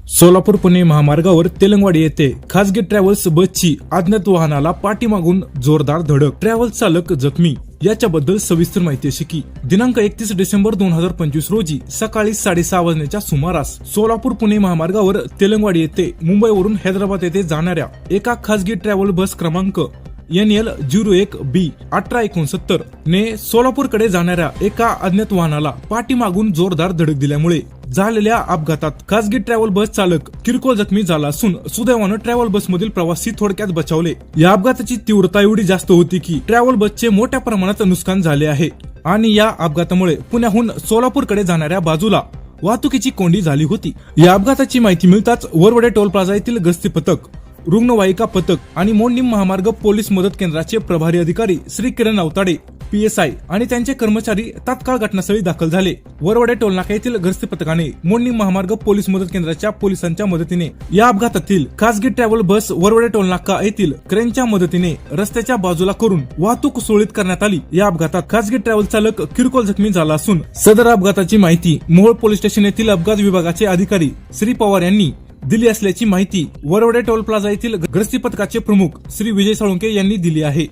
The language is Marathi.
सोलापूर पुणे महामार्गावर तेलंगवाडी येथे खासगी ट्रॅव्हल्स बसची अज्ञात वाहनाला पाठीमागून जोरदार धडक, ट्रॅव्हल्स चालक जखमी. याच्याबद्दल सविस्तर माहिती अशी की दिनांक 31 डिसेंबर 2025 रोजी सकाळी 6:30 वाजण्याच्या सुमारास सोलापूर पुणे महामार्गावर तेलंगवाडी येथे मुंबईवरून हैदराबाद येथे जाणाऱ्या एका खासगी ट्रॅव्हल बस क्रमांक NL01B 1869 ने सोलापूरकडे जाणाऱ्या एका अज्ञात वाहनाला पाठीमागून जोरदार धडक दिल्यामुळे झालेल्या अपघातात खासगी ट्रॅव्हल बस चालक किरकोळ जखमी झाला असून सुदैवानं ट्रॅव्हल बसमधील प्रवासी थोडक्यात बचावले. या अपघाताची तीव्रता एवढी जास्त होती की ट्रॅव्हल बसचे मोठ्या प्रमाणात नुकसान झाले आहे आणि या अपघातामुळे पुण्याहून सोलापूरकडे जाणाऱ्या बाजूला वाहतुकीची कोंडी झाली होती. या अपघाताची माहिती मिळताच वरवडे टोल प्लाझा येथील गस्ती पथक, रुग्णवाहिका पथक आणि मोडणीम महामार्ग पोलीस मदत केंद्राचे प्रभारी अधिकारी श्री किरण अवताडे PSI आणि त्यांचे कर्मचारी तात्काळ घटनास्थळी दाखल झाले. वरवडे टोलनाका येथील गस्ती पथकाने मोडणीम महामार्ग पोलीस मदत केंद्राच्या पोलिसांच्या मदतीने या अपघातातील खासगी ट्रॅव्हल बस वरवडे टोलनाका येथील क्रेनच्या मदतीने रस्त्याच्या बाजूला करून वाहतूक सुरळीत करण्यात आली. या अपघातात खासगी ट्रॅव्हल चालक किरकोळ जखमी झाला असून सदर अपघाताची माहिती मोहोळ पोलीस स्टेशन येथील अपघात विभागाचे अधिकारी श्री पवार यांनी दिली असल्याची माहिती वरवडे टोल प्लाझा येथील गस्ती पथकाचे प्रमुख श्री विजय साळुंके यांनी दिली आहे.